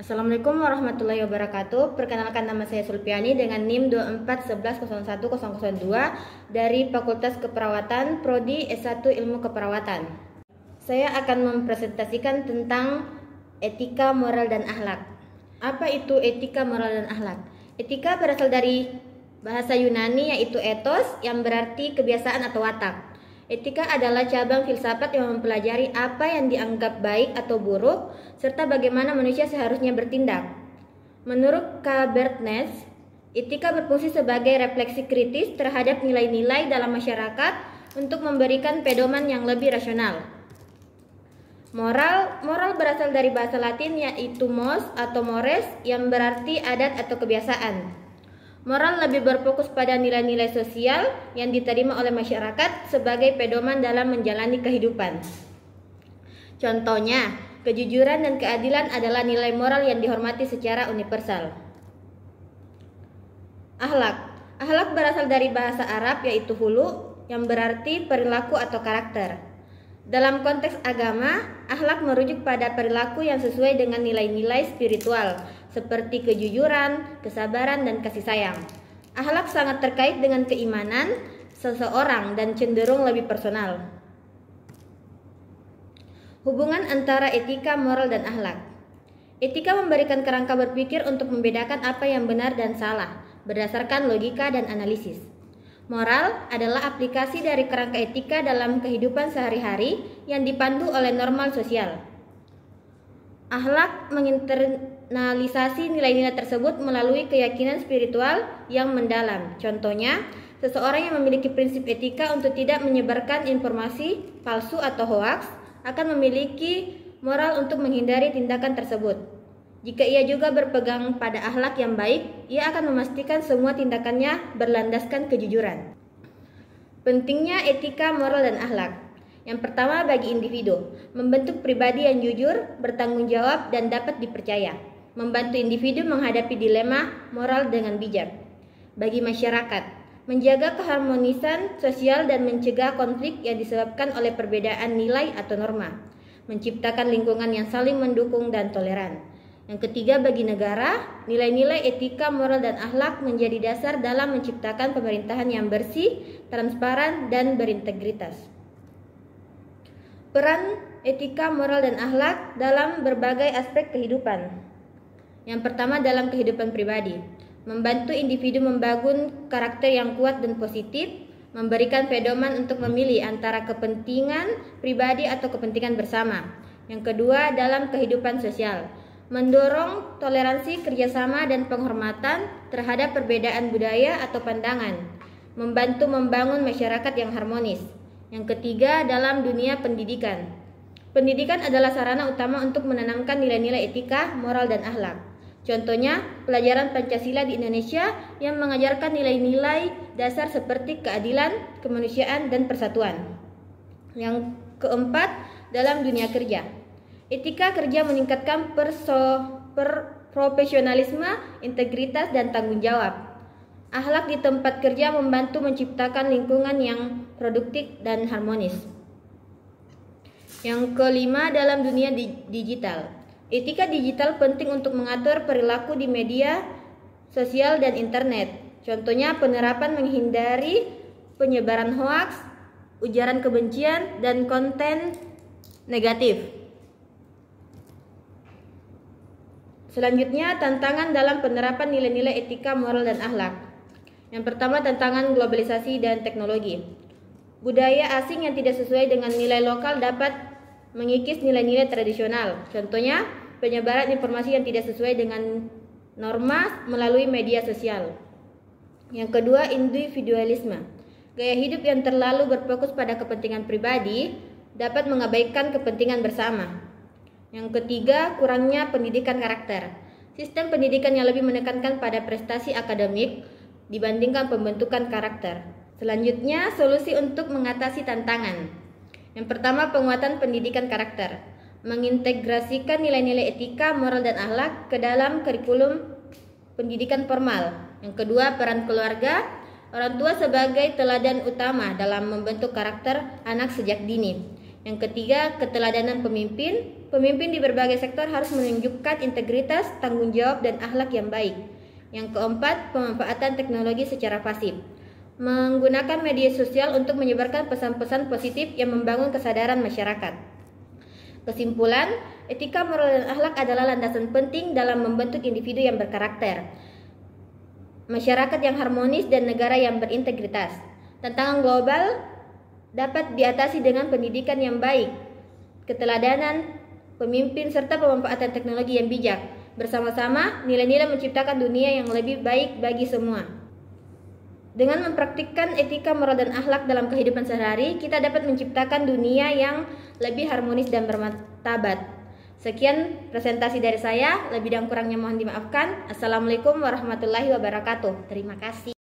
Assalamualaikum warahmatullahi wabarakatuh. Perkenalkan, nama saya Sulpiani dengan NIM 2411011002 dari Fakultas Keperawatan Prodi S1 Ilmu Keperawatan. Saya akan mempresentasikan tentang etika, moral, dan akhlak. Apa itu etika, moral, dan akhlak? Etika berasal dari bahasa Yunani yaitu ethos yang berarti kebiasaan atau watak. Etika adalah cabang filsafat yang mempelajari apa yang dianggap baik atau buruk, serta bagaimana manusia seharusnya bertindak. Menurut K. Bertness, etika berfungsi sebagai refleksi kritis terhadap nilai-nilai dalam masyarakat untuk memberikan pedoman yang lebih rasional. Moral berasal dari bahasa Latin yaitu mos atau mores yang berarti adat atau kebiasaan. Moral lebih berfokus pada nilai-nilai sosial yang diterima oleh masyarakat sebagai pedoman dalam menjalani kehidupan. Contohnya, kejujuran dan keadilan adalah nilai moral yang dihormati secara universal. Akhlak berasal dari bahasa Arab yaitu hulu yang berarti perilaku atau karakter. Dalam konteks agama, akhlak merujuk pada perilaku yang sesuai dengan nilai-nilai spiritual seperti kejujuran, kesabaran, dan kasih sayang. Akhlak sangat terkait dengan keimanan seseorang dan cenderung lebih personal. Hubungan antara etika, moral, dan akhlak. Etika memberikan kerangka berpikir untuk membedakan apa yang benar dan salah berdasarkan logika dan analisis. Moral adalah aplikasi dari kerangka etika dalam kehidupan sehari-hari yang dipandu oleh normal sosial. Akhlak menginternalisasi nilai-nilai tersebut melalui keyakinan spiritual yang mendalam. Contohnya, seseorang yang memiliki prinsip etika untuk tidak menyebarkan informasi palsu atau hoaks akan memiliki moral untuk menghindari tindakan tersebut. Jika ia juga berpegang pada akhlak yang baik, ia akan memastikan semua tindakannya berlandaskan kejujuran. Pentingnya etika, moral, dan akhlak. Yang pertama, bagi individu, membentuk pribadi yang jujur, bertanggung jawab, dan dapat dipercaya. Membantu individu menghadapi dilema moral dengan bijak. Bagi masyarakat, menjaga keharmonisan sosial dan mencegah konflik yang disebabkan oleh perbedaan nilai atau norma. Menciptakan lingkungan yang saling mendukung dan toleran. Yang ketiga, bagi negara, nilai-nilai etika, moral, dan akhlak menjadi dasar dalam menciptakan pemerintahan yang bersih, transparan, dan berintegritas. Peran etika, moral, dan akhlak dalam berbagai aspek kehidupan. Yang pertama, dalam kehidupan pribadi, membantu individu membangun karakter yang kuat dan positif, memberikan pedoman untuk memilih antara kepentingan pribadi atau kepentingan bersama. Yang kedua, dalam kehidupan sosial, mendorong toleransi, kerjasama, dan penghormatan terhadap perbedaan budaya atau pandangan, membantu membangun masyarakat yang harmonis. Yang ketiga, dalam dunia pendidikan. Pendidikan adalah sarana utama untuk menanamkan nilai-nilai etika, moral, dan akhlak. Contohnya, pelajaran Pancasila di Indonesia yang mengajarkan nilai-nilai dasar seperti keadilan, kemanusiaan, dan persatuan. Yang keempat, dalam dunia kerja. Etika kerja meningkatkan profesionalisme, integritas, dan tanggung jawab. Akhlak di tempat kerja membantu menciptakan lingkungan yang produktif dan harmonis. Yang kelima, dalam dunia digital. Etika digital penting untuk mengatur perilaku di media sosial dan internet. Contohnya, penerapan menghindari penyebaran hoaks, ujaran kebencian, dan konten negatif. Selanjutnya, tantangan dalam penerapan nilai-nilai etika, moral, dan akhlak. Yang pertama, tantangan globalisasi dan teknologi. Budaya asing yang tidak sesuai dengan nilai lokal dapat mengikis nilai-nilai tradisional. Contohnya, penyebaran informasi yang tidak sesuai dengan norma melalui media sosial. Yang kedua, individualisme. Gaya hidup yang terlalu berfokus pada kepentingan pribadi dapat mengabaikan kepentingan bersama. Yang ketiga, kurangnya pendidikan karakter. Sistem pendidikan yang lebih menekankan pada prestasi akademik dibandingkan pembentukan karakter. Selanjutnya, solusi untuk mengatasi tantangan. Yang pertama, penguatan pendidikan karakter. Mengintegrasikan nilai-nilai etika, moral, dan akhlak ke dalam kurikulum pendidikan formal. Yang kedua, peran keluarga. Orang tua sebagai teladan utama dalam membentuk karakter anak sejak dini. Yang ketiga, keteladanan pemimpin. Pemimpin di berbagai sektor harus menunjukkan integritas, tanggung jawab, dan akhlak yang baik. Yang keempat, pemanfaatan teknologi secara pasif. Menggunakan media sosial untuk menyebarkan pesan-pesan positif yang membangun kesadaran masyarakat. Kesimpulan, etika, moral, dan akhlak adalah landasan penting dalam membentuk individu yang berkarakter, masyarakat yang harmonis, dan negara yang berintegritas. Tantangan global dapat diatasi dengan pendidikan yang baik, keteladanan pemimpin, serta pemanfaatan teknologi yang bijak. Bersama-sama, nilai-nilai menciptakan dunia yang lebih baik bagi semua. Dengan mempraktikkan etika, moral, dan akhlak dalam kehidupan sehari-hari, kita dapat menciptakan dunia yang lebih harmonis dan bermartabat. Sekian presentasi dari saya, lebih dan kurangnya mohon dimaafkan. Assalamualaikum warahmatullahi wabarakatuh. Terima kasih.